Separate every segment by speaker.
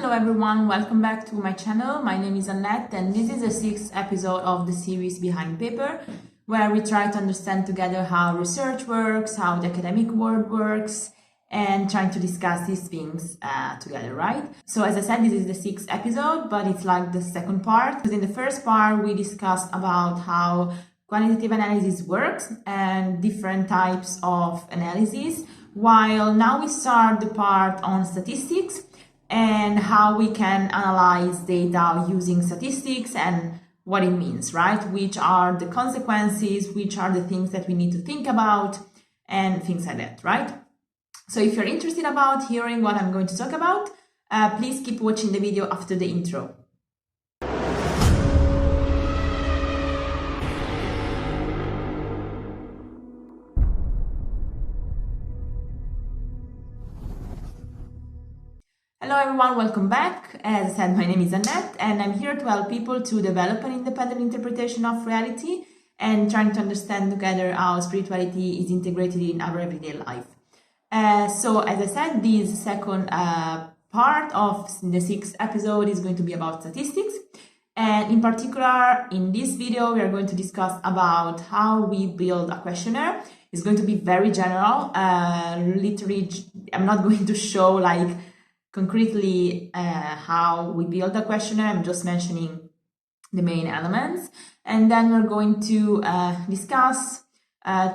Speaker 1: Hello everyone, welcome back to my channel. My name is Annette and this is the 6th episode of the series Behind Paper, where we try to understand together how research works, how the academic world works, and trying to discuss these things together, right? So as I said, this is the 6th episode, but it's like the second part. Because in the first part, we discussed about how quantitative analysis works and different types of analysis, while now we start the part on statistics and how we can analyze data using statistics and what it means, right? Which are the consequences, which are the things that we need to think about and things like that, right? So if you're interested about hearing what I'm going to talk about, please keep watching the video after the intro. Hello everyone, welcome back. As I said, my name is Annette and I'm here to help people to develop an independent interpretation of reality and trying to understand together how spirituality is integrated in our everyday life. So as I said, this second part of the 6th episode is going to be about statistics. And in particular, in this video, we are going to discuss about how we build a questionnaire. It's going to be very general. Literally, I'm not going to show like concretely how we build a questionnaire. I'm just mentioning the main elements. And then we're going to discuss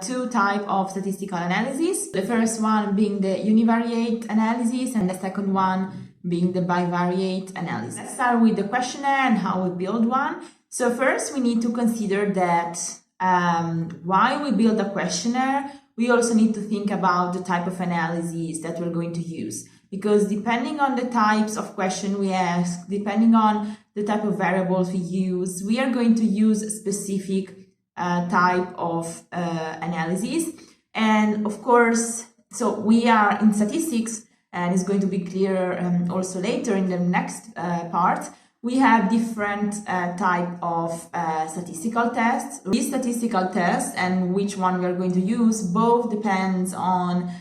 Speaker 1: two types of statistical analysis. The first one being the univariate analysis and the second one being the bivariate analysis. Let's start with the questionnaire and how we build one. So first we need to consider that while we build a questionnaire, we also need to think about the type of analysis that we're going to use. Because depending on the types of question we ask, depending on the type of variables we use, we are going to use a specific type of analysis. And of course, so we are in statistics, and it's going to be clearer also later in the next part, we have different type of statistical tests. These statistical tests and which one we are going to use both depends on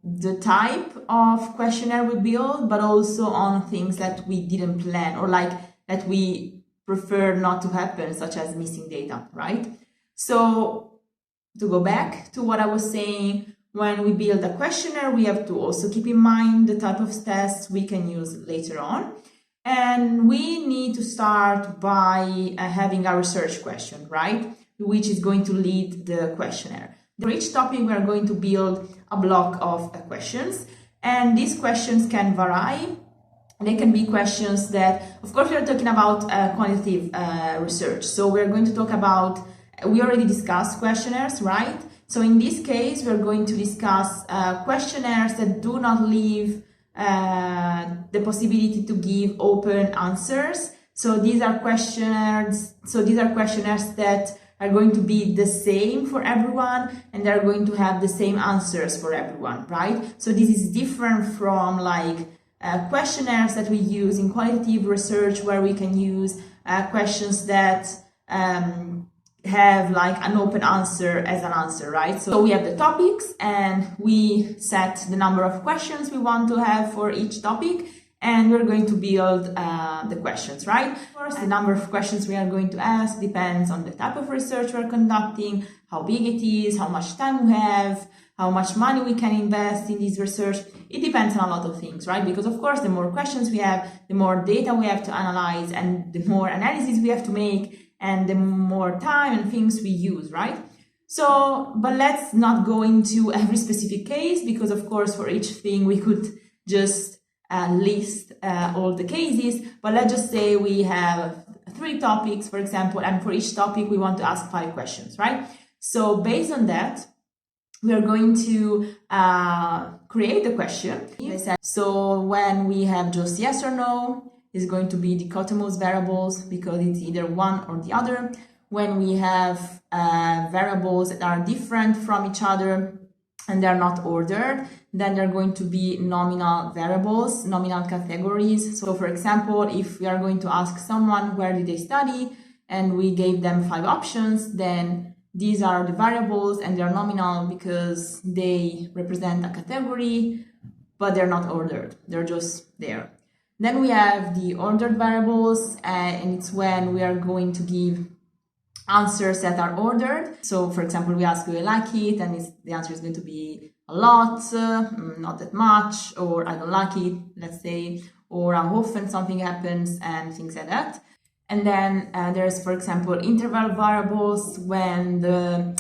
Speaker 1: the type of questionnaire we build, but also on things that we didn't plan or like that we prefer not to happen, such as missing data, right? So to go back to what I was saying, when we build a questionnaire, we have to also keep in mind the type of tests we can use later on. And we need to start by having a research question, right? Which is going to lead the questionnaire. For each topic, we are going to build a block of questions, and these questions can vary. They can be questions that, of course, we are talking about quantitative research. So we're going to talk about, we already discussed questionnaires, right? So in this case, we're going to discuss questionnaires that do not leave the possibility to give open answers. So these are questionnaires. That are going to be the same for everyone and they're going to have the same answers for everyone, right? So this is different from like questionnaires that we use in qualitative research, where we can use questions that have like an open answer as an answer, right? So we have the topics and we set the number of questions we want to have for each topic, and we're going to build the questions, right? Of course, the number of questions we are going to ask depends on the type of research we're conducting, how big it is, how much time we have, how much money we can invest in this research. It depends on a lot of things, right? Because of course, the more questions we have, the more data we have to analyze and the more analysis we have to make and the more time and things we use, right? So, but let's not go into every specific case, because of course, for each thing we could just list all the cases, but let's just say we have 3 topics, for example, and for each topic we want to ask 5 questions, right? So based on that, we are going to create the question. So when we have just yes or no, it's going to be dichotomous variables because it's either one or the other. When we have variables that are different from each other and they're not ordered, then they're going to be nominal variables, nominal categories. So for example, if we are going to ask someone where did they study and we gave them 5 options, then these are the variables and they're nominal because they represent a category, but they're not ordered. They're just there. Then we have the ordered variables, and it's when we are going to give answers that are ordered. So for example, we ask, do you like it? And the answer is going to be a lot, not that much, or I don't like it, let's say, or how often something happens, and things like that. And then there's, for example, interval variables, when the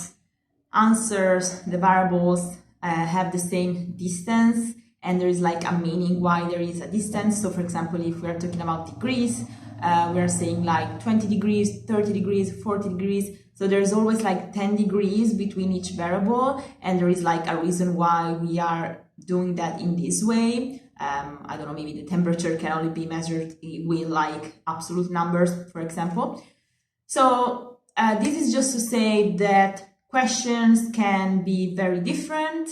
Speaker 1: answers, the variables have the same distance, and there is like a meaning why there is a distance. So for example, if we are talking about degrees, we are saying like 20 degrees, 30 degrees, 40 degrees. So there's always like 10 degrees between each variable, and there is like a reason why we are doing that in this way. I don't know, maybe the temperature can only be measured with like absolute numbers, for example. So this is just to say that questions can be very different,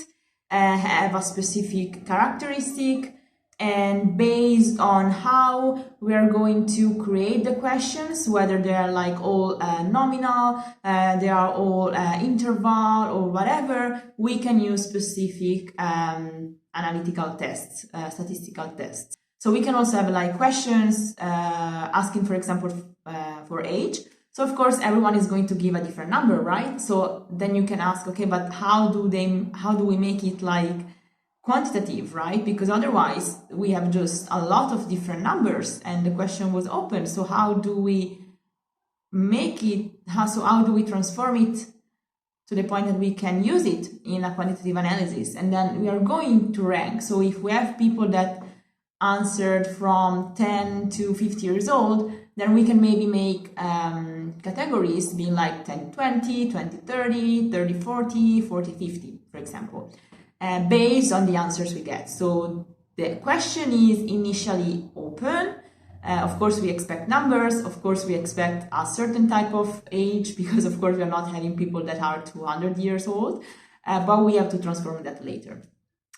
Speaker 1: have a specific characteristic, and based on how we are going to create the questions, whether they are like all nominal, they are all interval or whatever, we can use specific analytical tests, statistical tests. So we can also have like questions asking, for example, for age. So of course, everyone is going to give a different number, right? So then you can ask, okay, but how do we make it like quantitative, right? Because otherwise we have just a lot of different numbers and the question was open. So how do we make it, how do we transform it to the point that we can use it in a quantitative analysis? And then we are going to rank. So if we have people that answered from 10 to 50 years old, then we can maybe make categories being like 10, 20, 20, 30, 30, 40, 40, 50, for example, based on the answers we get. So the question is initially open. Of course, we expect numbers. Of course, we expect a certain type of age, because of course, we are not having people that are 200 years old, but we have to transform that later.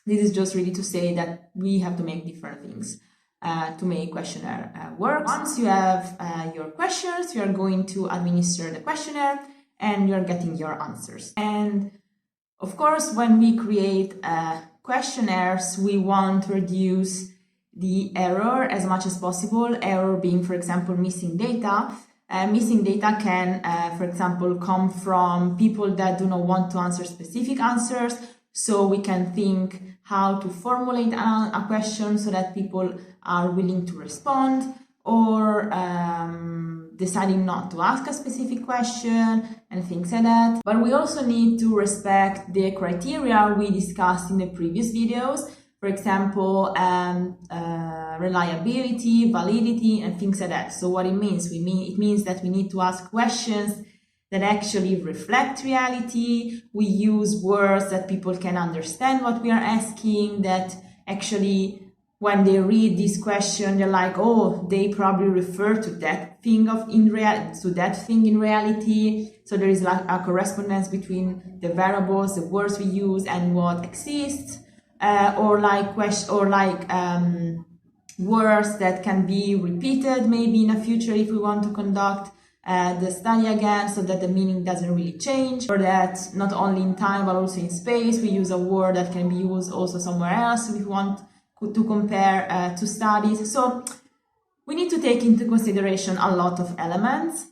Speaker 1: This is just really to say that we have to make different things to make questionnaire work. Once you have your questions, you are going to administer the questionnaire and you're getting your answers. And of course, when we create questionnaires, we want to reduce the error as much as possible. Error being, for example, missing data. Missing data can, for example, come from people that do not want to answer specific answers. So we can think how to formulate a question so that people are willing to respond, or deciding not to ask a specific question and things like that. But we also need to respect the criteria we discussed in the previous videos. For example, reliability, validity, and things like that. So what it means? It means that we need to ask questions that actually reflect reality. We use words that people can understand what we are asking, that actually when they read this question, they're like, oh, they probably refer to that thing in reality. So there is like a correspondence between the variables, the words we use, and what exists, or words that can be repeated maybe in the future if we want to conduct the study again, so that the meaning doesn't really change, or that not only in time but also in space we use a word that can be used also somewhere else if we want to compare two studies. So we need to take into consideration a lot of elements.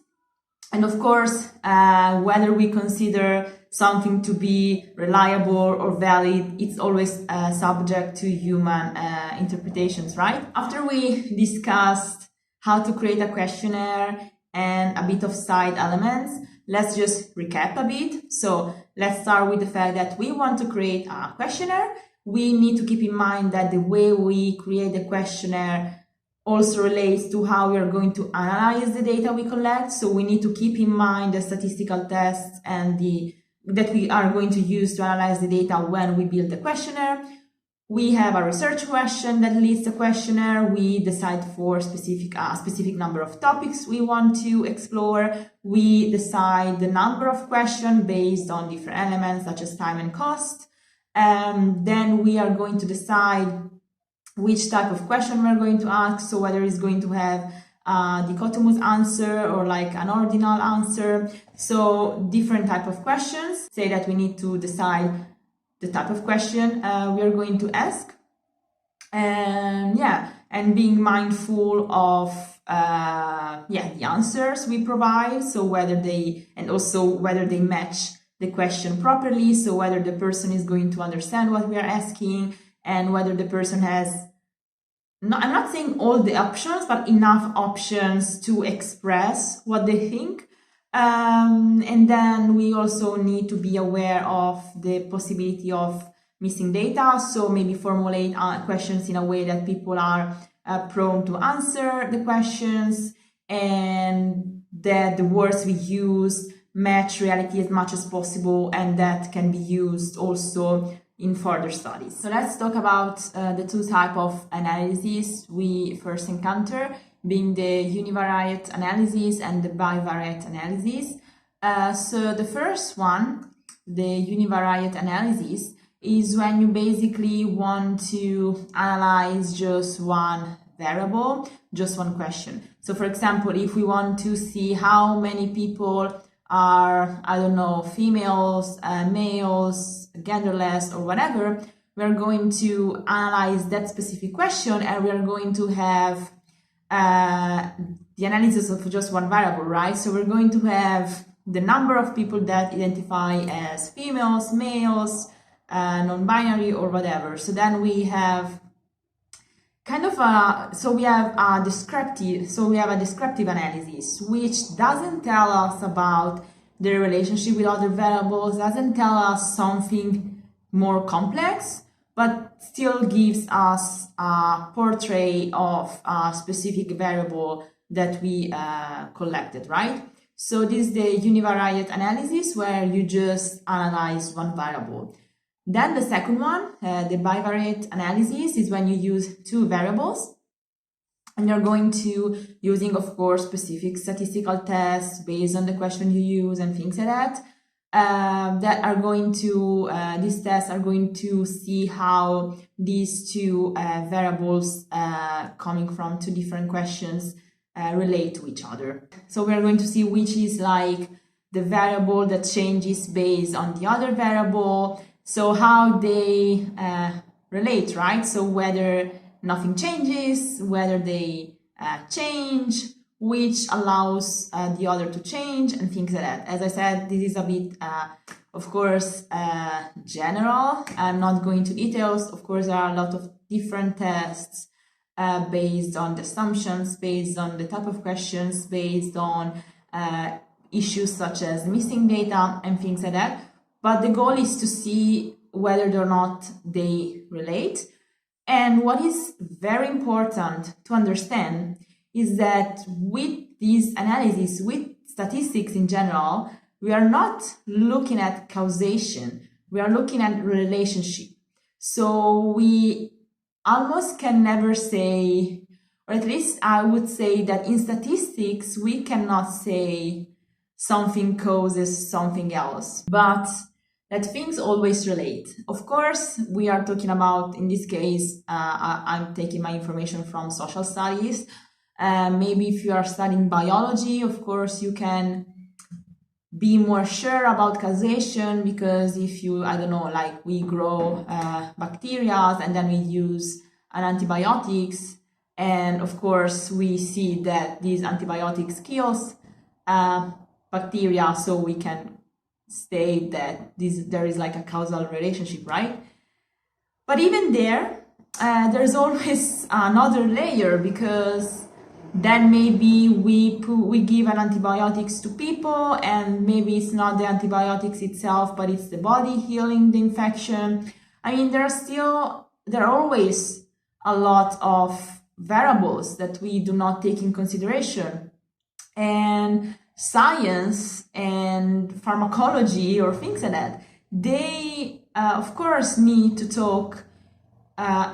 Speaker 1: And of course, whether we consider something to be reliable or valid, it's always subject to human interpretations, right? After we discussed how to create a questionnaire and a bit of side elements, let's just recap a bit. So let's start with the fact that we want to create a questionnaire. We need to keep in mind that the way we create the questionnaire also relates to how we are going to analyze the data we collect. So we need to keep in mind the statistical tests and that we are going to use to analyze the data when we build the questionnaire. We have a research question that leads the questionnaire. We decide for a specific number of topics we want to explore. We decide the number of questions based on different elements such as time and cost. Then we are going to decide which type of question we're going to ask. So whether it's going to have a dichotomous answer or like an ordinal answer. So different type of questions. Say that we need to decide the type of question we are going to ask. And yeah, and being mindful of the answers we provide, so whether they match the question properly, so whether the person is going to understand what we are asking, and whether the person has, I'm not saying all the options, but enough options to express what they think. And then we also need to be aware of the possibility of missing data, so maybe formulate questions in a way that people are prone to answer the questions, and that the words we use match reality as much as possible, and that can be used also in further studies. So let's talk about the two types of analyses we first encounter, being the univariate analysis and the bivariate analysis. So the first one, the univariate analysis, is when you basically want to analyze just one variable, just one question. So for example, if we want to see how many people are, I don't know, females, males, genderless, or whatever, we're going to analyze that specific question, and we're going to have the analysis of just one variable, right? So we're going to have the number of people that identify as females, males, non-binary, or whatever. So then we have kind of we have a descriptive analysis, which doesn't tell us about the relationship with other variables, doesn't tell us something more complex, but still gives us a portrait of a specific variable that we collected, right? So this is the univariate analysis, where you just analyze one variable. Then the second one, the bivariate analysis, is when you use two variables, and you're going to using, of course, specific statistical tests based on the question you use and things like that. These tests are going to see how these two variables coming from two different questions relate to each other. So we're going to see which is like the variable that changes based on the other variable, so how they relate, right? So whether nothing changes, whether they change, which allows the other to change, and things like that. As I said, this is a bit, of course, general. I'm not going to details. Of course, there are a lot of different tests based on the assumptions, based on the type of questions, based on issues such as missing data and things like that. But the goal is to see whether or not they relate. And what is very important to understand is that with these analysis, with statistics in general, we are not looking at causation, we are looking at relationship. So we almost can never say, or at least I would say that in statistics, we cannot say something causes something else, but that things always relate. Of course, we are talking about, in this case, I'm taking my information from social studies. Maybe if you are studying biology, of course, you can be more sure about causation, because if you, I don't know, like we grow bacteria and then we use an antibiotics, and of course we see that these antibiotics kills bacteria, so we can state that there is like a causal relationship, right? But even there's always another layer, because then maybe we give an antibiotics to people, and maybe it's not the antibiotics itself, but it's the body healing the infection. I mean, there are always a lot of variables that we do not take in consideration, and science and pharmacology or things like that, they of course need to talk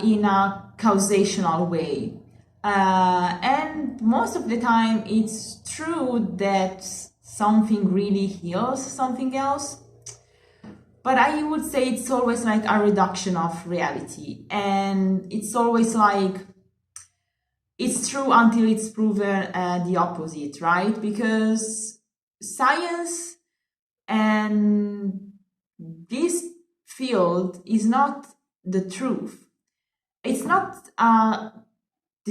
Speaker 1: in a causational way, and most of the time it's true that something really heals something else, but I would say it's always like a reduction of reality, and it's always like it's true until it's proven the opposite, right? Because science and this field is not the truth. It's not a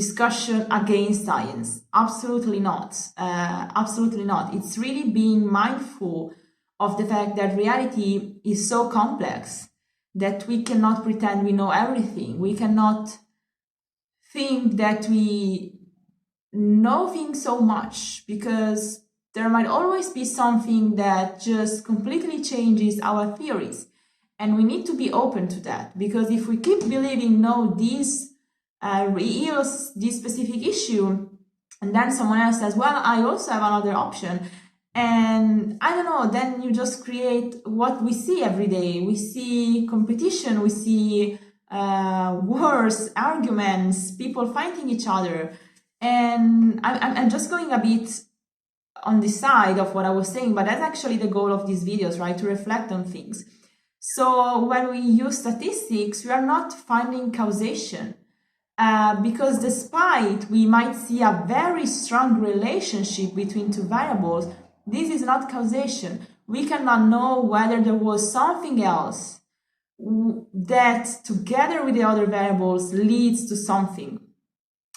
Speaker 1: discussion against science. Absolutely not. Absolutely not. It's really being mindful of the fact that reality is so complex that we cannot pretend we know everything. We cannot think that we know things so much, because there might always be something that just completely changes our theories. And we need to be open to that, because if we keep believing, no, this reveals this specific issue, and then someone else says, well, I also have another option, and I don't know, then you just create what we see every day. We see competition, we see wars, arguments, people fighting each other. And I'm just going a bit on the side of what I was saying, but that's actually the goal of these videos, right? To reflect on things. So when we use statistics, we are not finding causation, because despite we might see a very strong relationship between two variables, this is not causation. We cannot know whether there was something else that together with the other variables leads to something.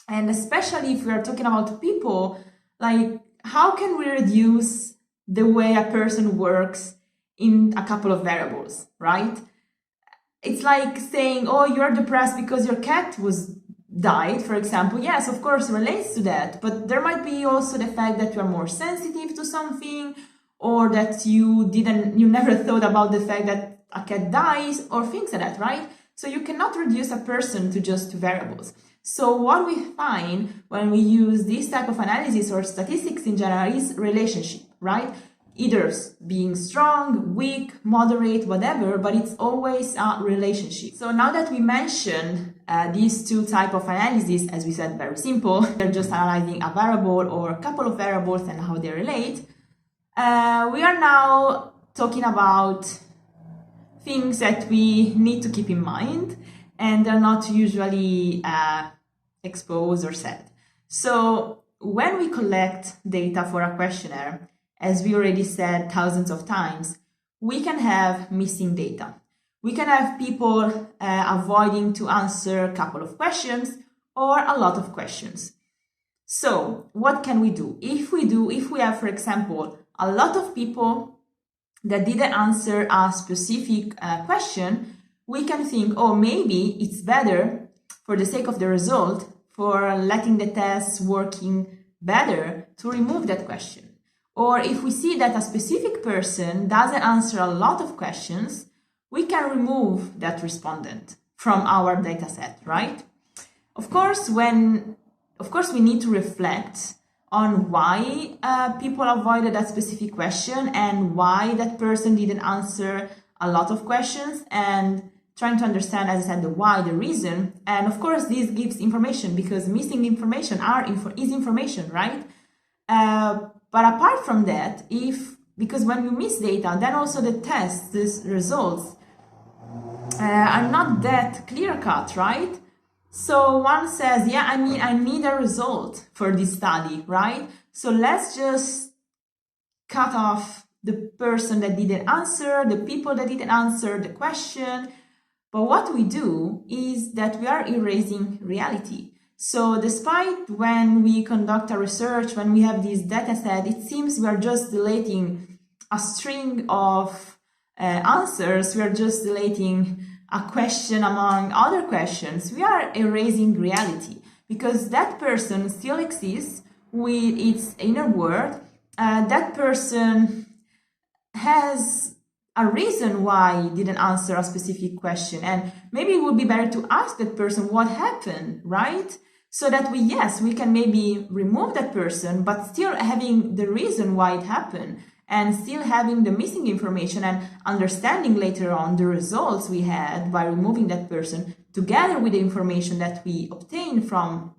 Speaker 1: And especially if we are talking about people, like, how can we reduce the way a person works in a couple of variables, right? It's like saying, oh, you're depressed because your cat died, for example. Yes, of course, relates to that. But there might be also the fact that you are more sensitive to something, or that you never thought about the fact that a cat dies, or things like that, right? So you cannot reduce a person to just two variables. So what we find when we use this type of analysis or statistics in general is relationship, right? Either being strong, weak, moderate, whatever, but it's always a relationship. So now that we mentioned these two types of analysis, as we said, very simple, they're just analyzing a variable or a couple of variables and how they relate. We are now talking about things that we need to keep in mind, and they're not usually exposed or said. So when we collect data for a questionnaire, as we already said thousands of times, we can have missing data. We can have people avoiding to answer a couple of questions or a lot of questions. So what can we do? If we have, for example, a lot of people that didn't answer a specific question, we can think, oh, maybe it's better, for the sake of the result, for letting the test working better, to remove that question. Or if we see that a specific person doesn't answer a lot of questions, we can remove that respondent from our data set, right? Of course, we need to reflect on why people avoided that specific question and why that person didn't answer a lot of questions, and trying to understand, as I said, the why, the reason. And of course, this gives information, because missing information is information, right? But apart from that, because when you miss data, then also the tests, these results are not that clear-cut, right? So one says, yeah, I need a result for this study, right? So let's just cut off the person that didn't answer, the people that didn't answer the question. But what we do is that we are erasing reality. So despite when we conduct a research, when we have this data set, it seems we are just deleting a string of answers. We are just deleting a question among other questions. We are erasing reality, because that person still exists with its inner world. That person has a reason why he didn't answer a specific question. And maybe it would be better to ask that person what happened, right? So that we can maybe remove that person, but still having the reason why it happened, and still having the missing information, and understanding later on the results we had by removing that person, together with the information that we obtained from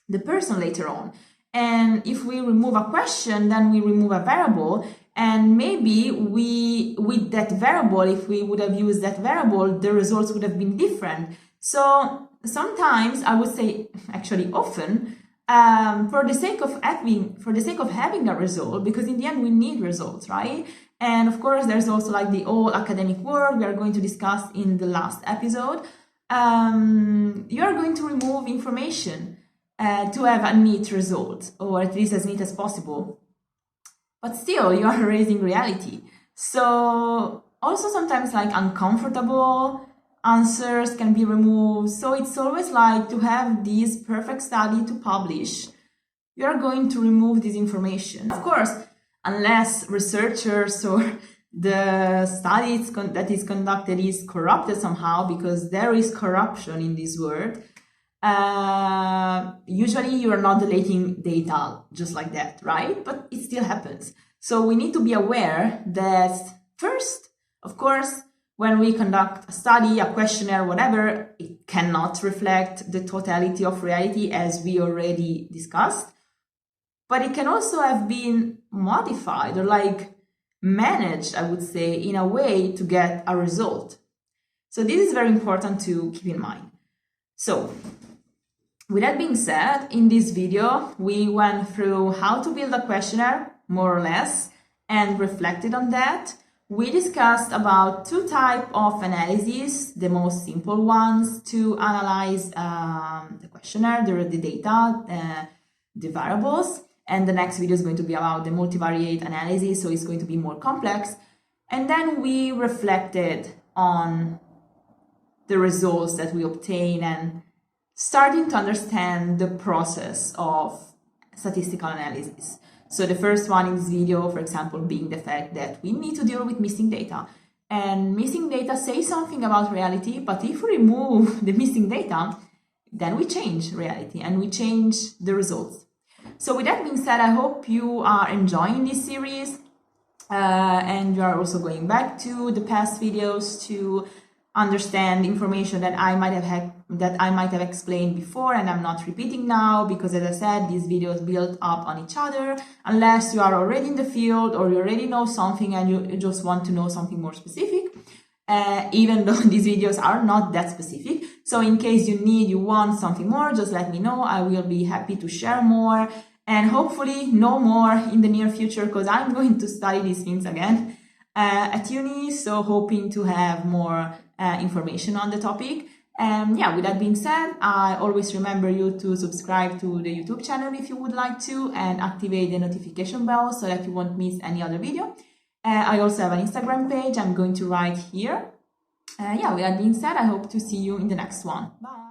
Speaker 1: the person later on. And if we remove a question, then we remove a variable, and maybe with that variable, if we would have used that variable, the results would have been different. So sometimes, I would say actually often, for the sake of having a result, because in the end we need results, right? And of course, there's also like the whole academic world we are going to discuss in the last episode. You are going to remove information. to have a neat result, or at least as neat as possible. But still, you are erasing reality. So also sometimes like uncomfortable answers can be removed. So it's always like to have this perfect study to publish, you are going to remove this information. Of course, unless researchers or the study that is conducted is corrupted somehow, because there is corruption in this word. Usually you are not deleting data just like that, right? But it still happens. So we need to be aware that first, of course, when we conduct a study, a questionnaire, whatever, it cannot reflect the totality of reality as we already discussed. But it can also have been modified or like managed, I would say, in a way to get a result. So this is very important to keep in mind. So with that being said, in this video, we went through how to build a questionnaire, more or less, and reflected on that. We discussed about two types of analyses, the most simple ones to analyze the questionnaire, the data, the variables. And the next video is going to be about the multivariate analysis, so it's going to be more complex. And then we reflected on the results that we obtain and starting to understand the process of statistical analysis. So the first one in this video, for example, being the fact that we need to deal with missing data. And missing data say something about reality, but if we remove the missing data, then we change reality and we change the results. So with that being said, I hope you are enjoying this series and you are also going back to the past videos to understand information that I might have explained before, and I'm not repeating now because, as I said, these videos build up on each other unless you are already in the field or you already know something and you just want to know something more specific, even though these videos are not that specific. So in case you want something more, just let me know. I will be happy to share more and hopefully know more in the near future, because I'm going to study these things again at uni, so hoping to have more information on the topic. Yeah, with that being said, I always remember you to subscribe to the YouTube channel if you would like to, and activate the notification bell so that you won't miss any other video. I also have an Instagram page I'm going to write here. Yeah, with that being said, I hope to see you in the next one. Bye!